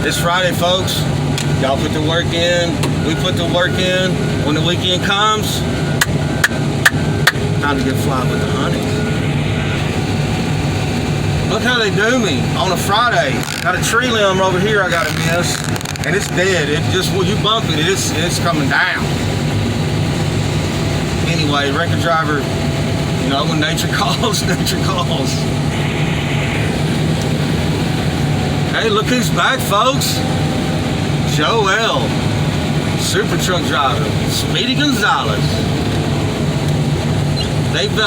It's Friday, folks. Y'all put the work in. We put the work in. When the weekend comes, time to get fly with the honeys. Look how they do me on a Friday. Got a tree limb over here I gotta miss, and it's dead. It just, when you bump it, it's coming down. Anyway, record driver, you know, when nature calls, nature calls. Hey, look who's back, folks. Joelle, super truck driver, Speedy Gonzalez. They've,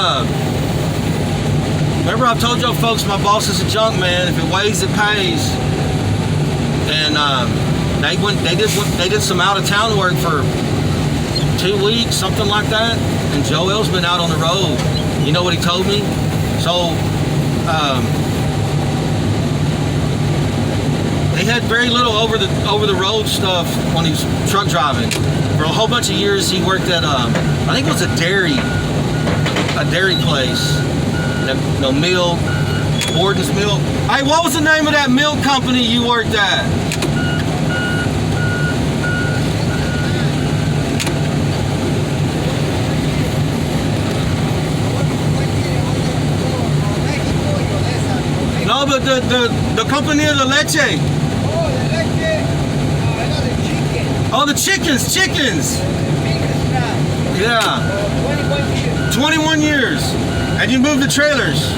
remember I told y'all folks my boss is a junk man. If it weighs, it pays. And they did some out of town work for 2 weeks, something like that. And Joelle's been out on the road. You know what he told me? So he had very little over the road stuff when he was truck driving. For a whole bunch of years, he worked at I think it was a dairy place. No, milk, Borden's Milk. Hey, what was the name of that milk company you worked at? No, but the company of the leche. Oh, the leche. Oh, the chickens. Yeah. 21 years. And you moved the trailers.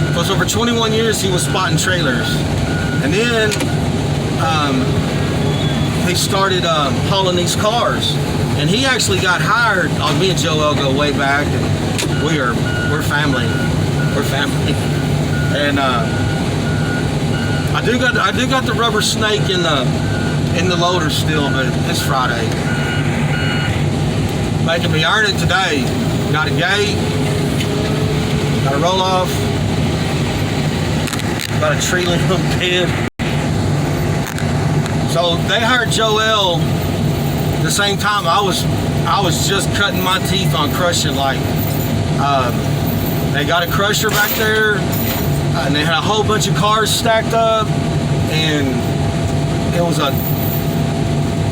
Because over 21 years he was spotting trailers. And then he started hauling these cars. And he actually got hired. Me and Joelle go way back, and we're family. We're family. And I do got the rubber snake in the loader still, but it's Friday. Making me earn it today. Got a gate. Got a roll off. Got a tree limb pin. So they hired Joelle the same time I was just cutting my teeth on crushing. Like they got a crusher back there, and they had a whole bunch of cars stacked up, and it was a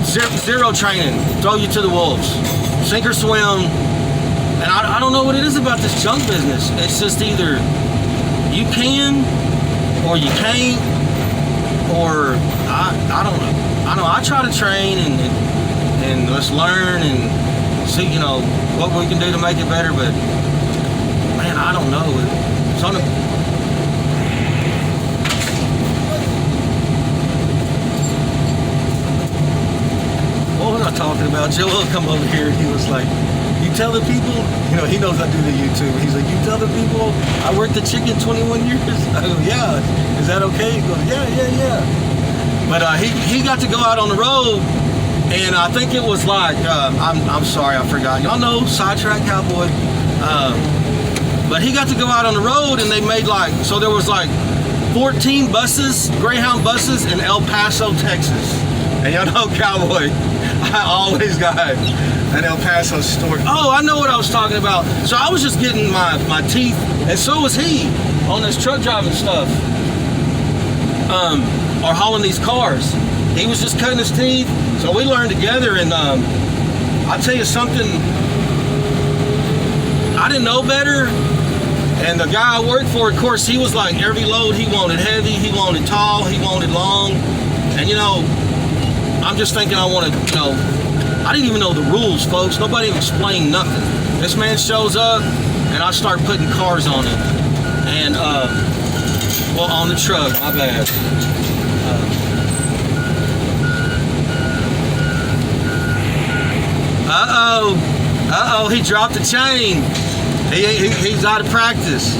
zero training, throw you to the wolves, sink or swim. And I don't know what it is about this junk business. It's just either you can or you can't, or I don't know. I try to train and let's learn and see, you know, what we can do to make it better, but man, I don't know. It's on what was I talking about? Joelle come over here, he was like, you tell the people, you know, he knows I do the YouTube. He's like, you tell the people I worked the chicken 21 years? I go, yeah, is that okay? He goes, yeah. But he got to go out on the road, and I think it was like, I'm sorry, I forgot. Y'all know Sidetrack Cowboy. But he got to go out on the road, and they made so there was 14 buses, Greyhound buses in El Paso, Texas. And y'all know Cowboy, I always got an El Paso story. Oh, I know what I was talking about. So I was just getting my teeth, and so was he, on this truck driving stuff. Or hauling these cars. He was just cutting his teeth. So we learned together, and I'll tell you something, I didn't know better. And the guy I worked for, of course, he was like, every load he wanted heavy, he wanted tall, he wanted long. And you know, I'm just thinking I want to, you know, I didn't even know the rules, folks. Nobody explained nothing. This man shows up, and I start putting cars on him. And, well, on the truck, my bad. Uh-oh, he dropped the chain. He's out of practice.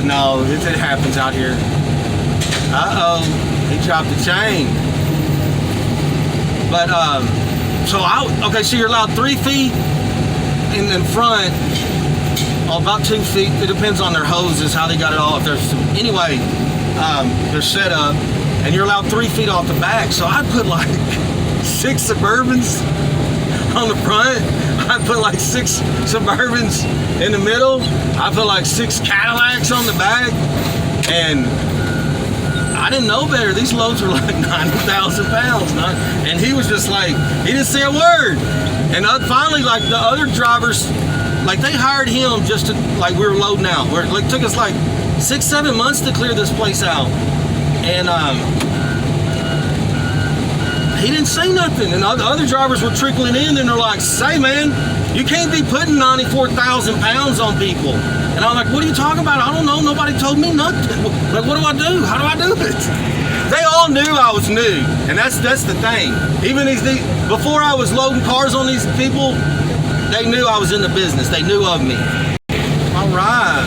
No, it happens out here. Uh-oh, he dropped the chain. But, so you're allowed 3 feet in front, about 2 feet. It depends on their hoses, how they got it all. Anyway, they're set up, and you're allowed 3 feet off the back. So I put 6 Suburbans on the front. I put 6 Suburbans in the middle. I put 6 Cadillacs on the back, and I didn't know better. These loads were like 90,000 pounds. And he was just like, he didn't say a word. And finally, like the other drivers, like they hired him just to, like we were loading out. It took us like 6-7 months to clear this place out. And he didn't say nothing. And the other drivers were trickling in and they're like, say man, you can't be putting 94,000 pounds on people. And I'm like, what are you talking about? I don't know. Nobody told me nothing. Like, what do I do? How do I do it? They all knew I was new. And that's the thing. Even before I was loading cars on these people, they knew I was in the business. They knew of me. All right.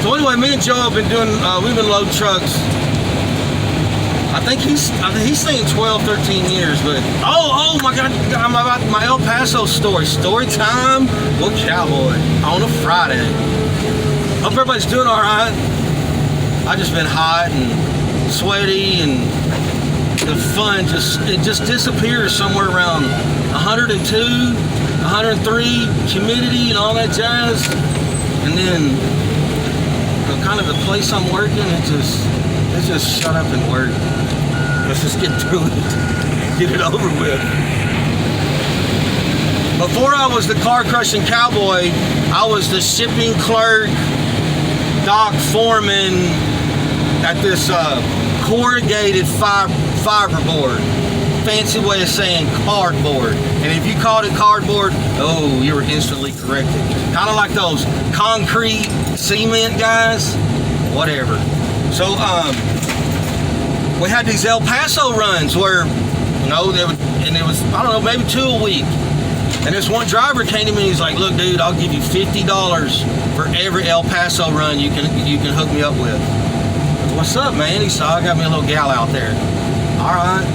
So anyway, me and Joe have been doing, we've been loading trucks. I think he's saying 12, 13 years, but oh my God, I'm about my El Paso story. Story time with Cowboy on a Friday. Hope everybody's doing all right. I just been hot and sweaty, and the fun just disappears somewhere around 102, 103 humidity and all that jazz, and then kind of the place I'm working, it's just shut up and work. Let's just get through it, get it over with. Before I was the car crushing cowboy, I was the shipping clerk, dock foreman at this corrugated fiberboard. Fancy way of saying cardboard. And if you called it cardboard, oh, you were instantly corrected. Kind of like those concrete cement guys, whatever. So we had these El Paso runs where, it was, I don't know, maybe 2 a week. And this one driver came to me, he's like, look dude, I'll give you $50 for every El Paso run you can hook me up with. What's up, man? He said, I got me a little gal out there. All right.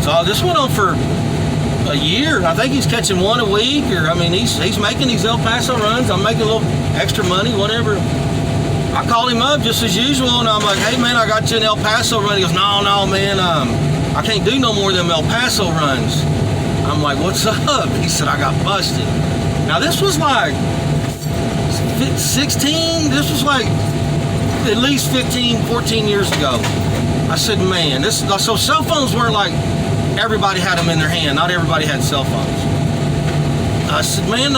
So this went on for a year. I think he's catching 1 a week, or he's making these El Paso runs. I'm making a little extra money, whatever. I called him up just as usual, and I'm like, hey man, I got you an El Paso run. He goes, no man, I can't do no more of them El Paso runs. I'm like, what's up? He said, I got busted. Now this was like 16, this was like at least 15, 14 years ago. I said, man, so cell phones weren't like everybody had them in their hand. Not everybody had cell phones. I said, man,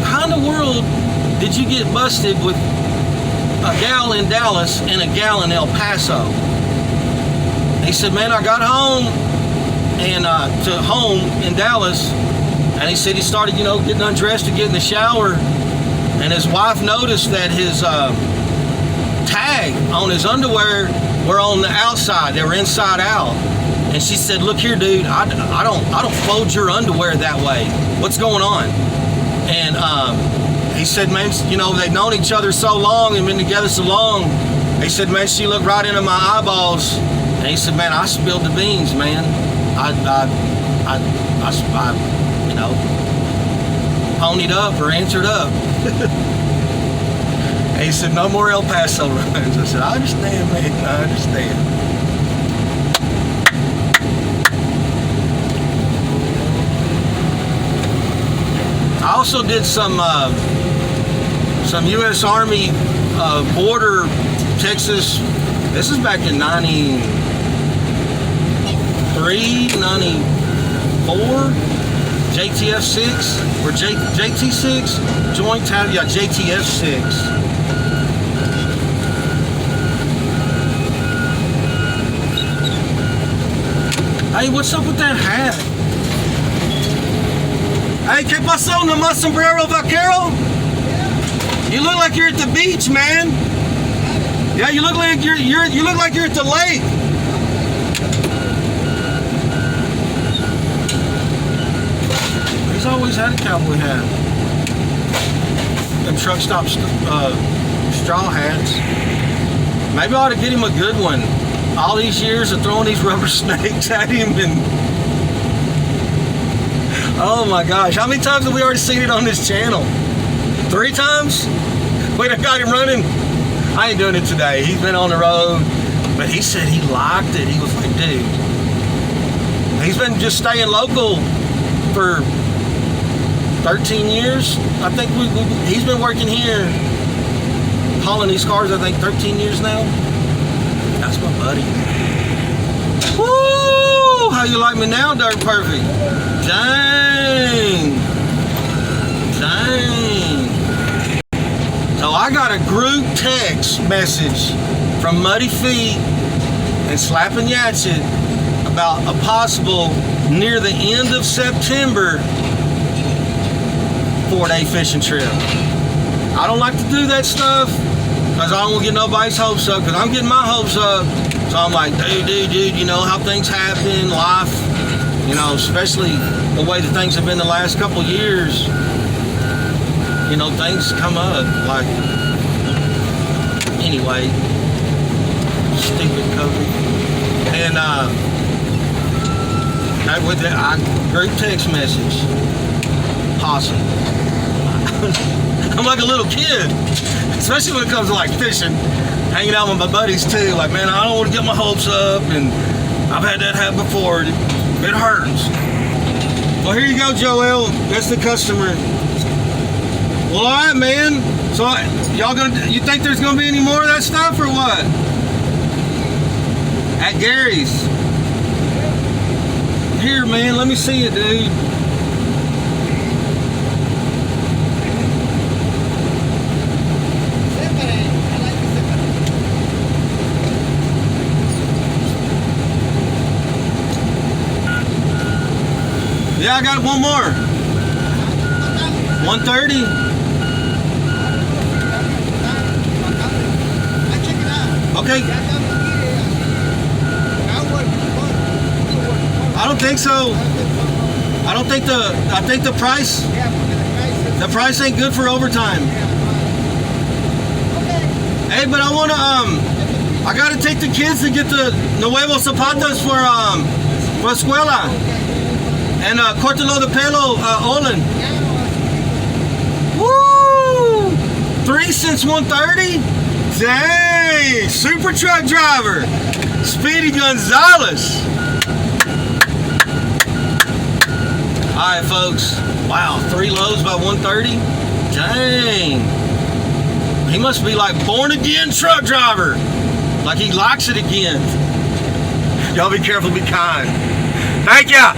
how in the world did you get busted with a gal in Dallas and a gal in El Paso? He said, man, I got home to home in Dallas, and he said he started, getting undressed to get in the shower, and his wife noticed that his tag on his underwear were on the outside. They were inside out. And she said, look here, dude, I don't fold your underwear that way. What's going on? And he said, man, they've known each other so long and been together so long. He said, man, she looked right into my eyeballs. And he said, man, I spilled the beans, man. I ponied up or answered up. And he said, no more El Paso runs. I said, I understand, man, I understand. I also did some U.S. Army border Texas. This is back in 93, 94. JTF 6 or JT 6 joint tab. Yeah, JTF 6. Hey, what's up with that hat? Hey, ¿qué pasó? ¿Nomás sombrero vaquero? You look like you're at the beach, man. Yeah, you look like you look like you're at the lake. He's always had a cowboy hat. Them truck stop straw hats. Maybe I ought to get him a good one. All these years of throwing these rubber snakes at him, and oh my gosh, how many times have we already seen it on this channel? 3 times? Wait, I got him running. I ain't doing it today. He's been on the road, but he said he liked it. He was like, dude. He's been just staying local for 13 years. I think he's been working here, hauling these cars, I think 13 years now. That's my buddy. Woo! How you like me now, Dirt Perfect? Dang. So I got a group text message from Muddy Feet and Slappin' Yatchet about a possible near the end of September 4-day fishing trip. I don't like to do that stuff because I don't want to get nobody's hopes up, because I'm getting my hopes up. So I'm like, dude, you know how things happen, life, you know, especially the way that things have been the last couple years. You know, things come up, like, anyway, stupid COVID. And, with that, group text message, Paso. I'm like a little kid, especially when it comes to, like, fishing, hanging out with my buddies, too. Like, man, I don't want to get my hopes up, and I've had that happen before. It hurts. Well, here you go, Joelle. That's the customer. Well, all right, man. So, you think there's gonna be any more of that stuff or what? At Gary's. Here, man. Let me see it, dude. Yeah, I got one more. 130. Okay. I don't think so. I think the price ain't good for overtime. Hey, but I gotta take the kids to get the nuevos zapatos for escuela. And cortalo de pelo, Olin. Woo! 3 since 1:30? Dang! Super truck driver, Speedy Gonzalez. All right, folks. Wow, 3 loads by 1:30. Dang! He must be like born again truck driver. Like he likes it again. Y'all be careful, be kind. Thank ya.